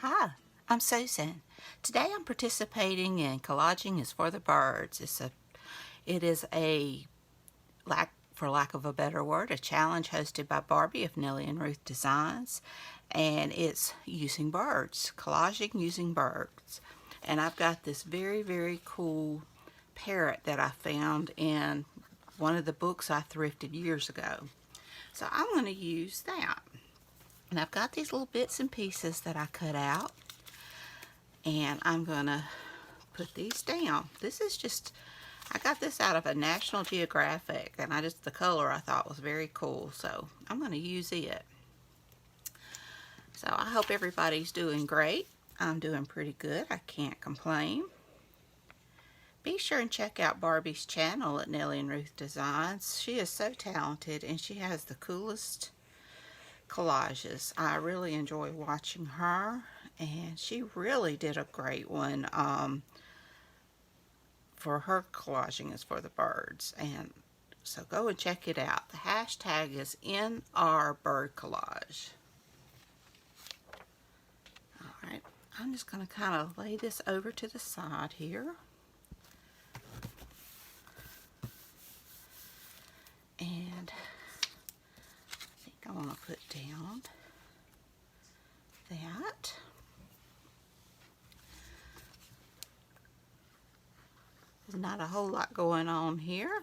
Hi, I'm Susan. Today I'm participating in Collaging is for the Birds. It is a, for lack of a better word, a challenge hosted by Barbie of Nellie and Ruth Designs, and it's using birds, collaging using birds. And I've got this very, very cool parrot that I found in one of the books I thrifted years ago. So I'm going to use that. And I've got these little bits and pieces that I cut out, and I'm gonna put these down. This is just, I got this out of a National Geographic, and the color I thought was very cool, so I'm gonna use it. So I hope everybody's doing great. I'm doing pretty good. I can't complain. Be sure and check out Barbie's channel at Nellie and Ruth Designs. She is so talented, and she has the coolest collages. I really enjoy watching her, and she really did a great one for her collaging is for the birds, and so go and check it out. The hashtag is Nrbirdcollage. Alright, I'm just going to kind of lay this over to the side here. And I want to put down that. There's not a whole lot going on here.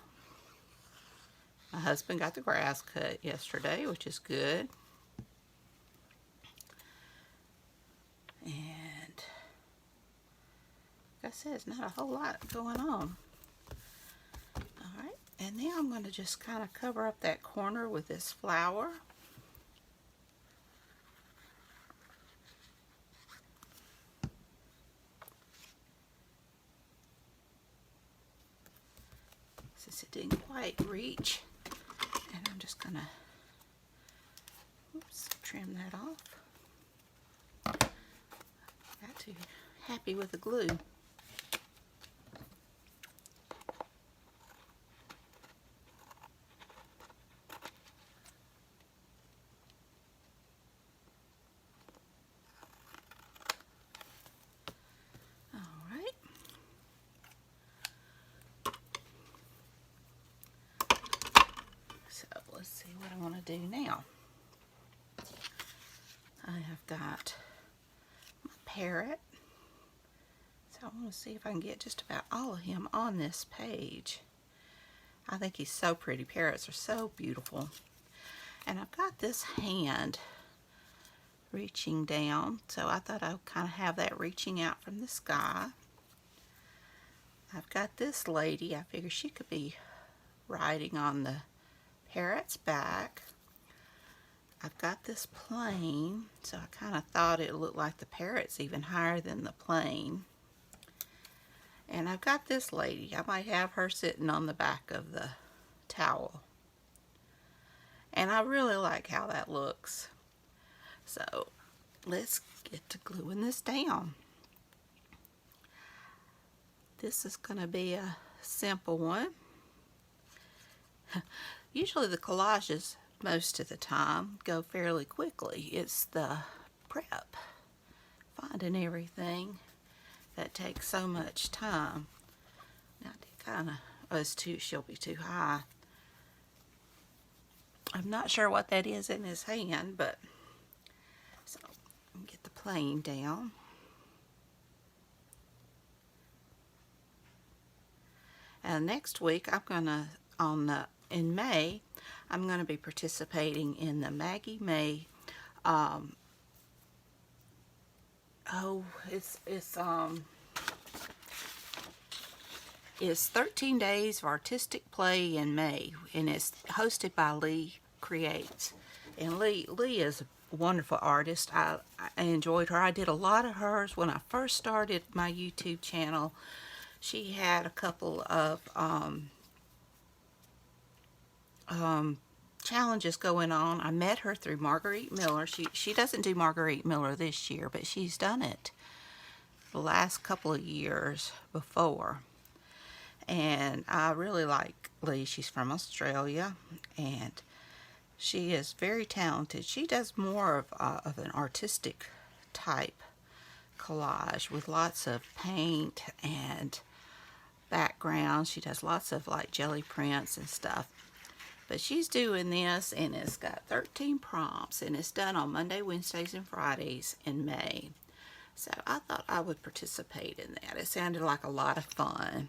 My husband got the grass cut yesterday, which is good. And like I said, there's not a whole lot going on. Alright, and now I'm going to just kind of cover up that corner with this flower. Since it didn't quite reach, and I'm just gonna trim that off. Got too happy with the glue. Let's see what I want to do now. I have got my parrot, so I want to see if I can get just about all of him on this page. I think he's so pretty. Parrots are so beautiful. And I've got this hand reaching down, so I thought I would kind of have that reaching out from the sky. I've got this lady. I figure she could be riding on the parrot's back. I've got this plane, so I kind of thought it looked like the parrot's even higher than the plane. And I've got this lady. I might have her sitting on the back of the towel. And I really like how that looks. So let's get to gluing this down. This is going to be a simple one. Usually the collages, most of the time, go fairly quickly. It's the prep, finding everything, that takes so much time. Now I kind of, she'll be too high. I'm not sure what that is in his hand, but so get the plane down. And next week I'm gonna in May, I'm going to be participating in the Maggie May, it's 13 Days of Artistic Play in May, and it's hosted by Lee Creates. And Lee is a wonderful artist. I enjoyed her. I did a lot of hers when I first started my YouTube channel. She had a couple of challenges going on. I met her through Marguerite Miller. She doesn't do Marguerite Miller this year, but she's done it the last couple of years before. And I really like Lee. She's from Australia, and she is very talented. She does more of an artistic type collage with lots of paint and backgrounds. She does lots of like jelly prints and stuff. But she's doing this, and it's got 13 prompts, and it's done on Monday, Wednesdays, and Fridays in May. So I thought I would participate in that. It sounded like a lot of fun.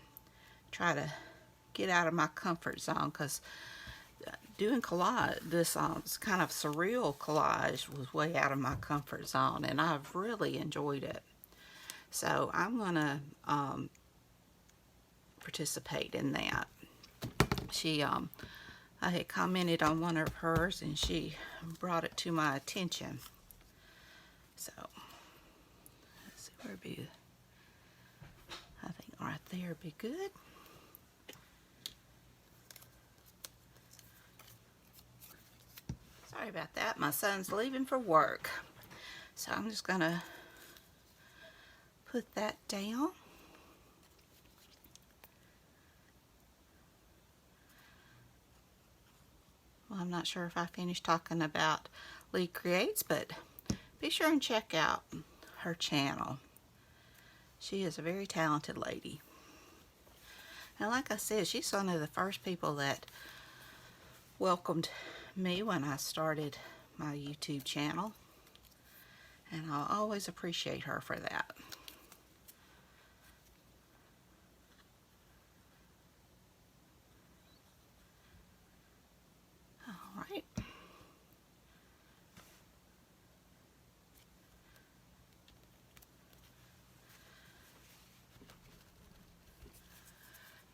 Try to get out of my comfort zone, because doing collage, this kind of surreal collage, was way out of my comfort zone, and I've really enjoyed it. So I'm going to participate in that. I had commented on one of hers, and she brought it to my attention. So, let's see where it'd be. I think right there would be good. Sorry about that. My son's leaving for work. So I'm just going to put that down. Well, I'm not sure if I finished talking about Lee Creates, but be sure and check out her channel. She is a very talented lady. And like I said, she's one of the first people that welcomed me when I started my YouTube channel. And I'll always appreciate her for that. Alright.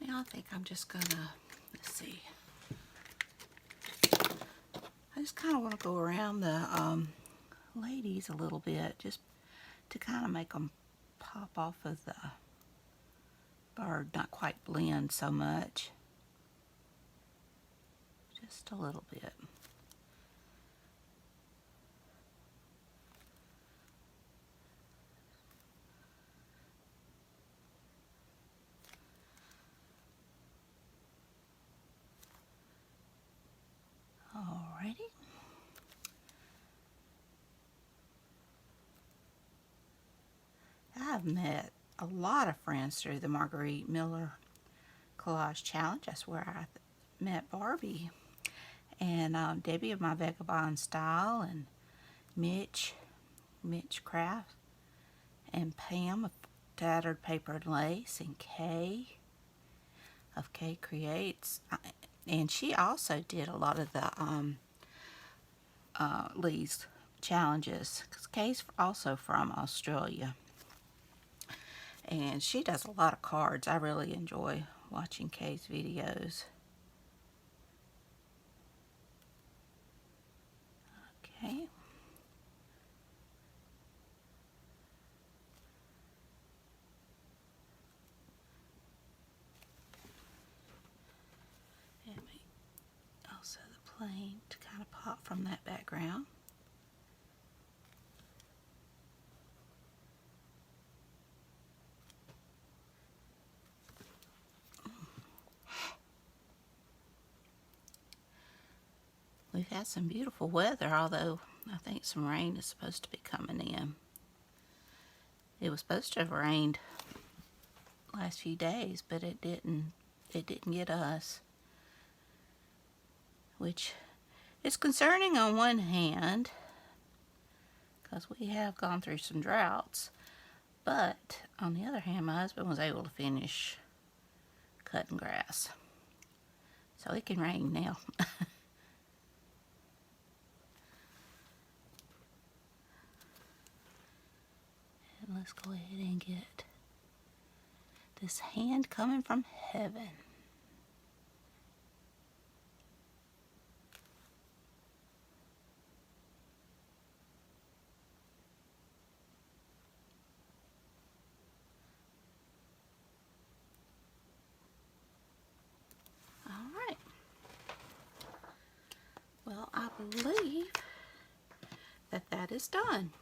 Now I think I'm just gonna, let's see. I just kind of want to go around the ladies a little bit, just to kind of make them pop off of the bird, not quite blend so much. Just a little bit. Alrighty. I've met a lot of friends through the Marguerite Miller Collage Challenge. That's where I met Barbie. And Debbie of My Vagabond Style, and Mitch Craft, and Pam of Tattered Paper and Lace, and Kay of Kay Creates. And she also did a lot of the Lee's challenges, because Kay's also from Australia. And she does a lot of cards. I really enjoy watching Kay's videos. Okay. And also the plane to kind of pop from that background. We've had some beautiful weather, although I think some rain is supposed to be coming in. It was supposed to have rained last few days, but it didn't get us, which is concerning on one hand, because we have gone through some droughts, but on the other hand, my husband was able to finish cutting grass, so it can rain now. And let's go ahead and get this hand coming from heaven. All right. Well, I believe that is done.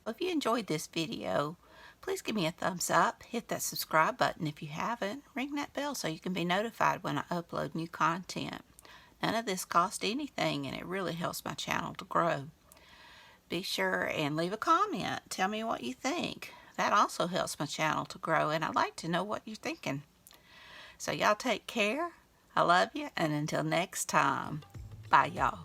If you enjoyed this video, please give me a thumbs up, hit that subscribe button if you haven't, ring that bell so you can be notified when I upload new content. None of this costs anything, and it really helps my channel to grow. Be sure and leave a comment. Tell me what you think. That also helps my channel to grow, and I'd like to know what you're thinking. So y'all take care. I love you, and until next time, bye y'all.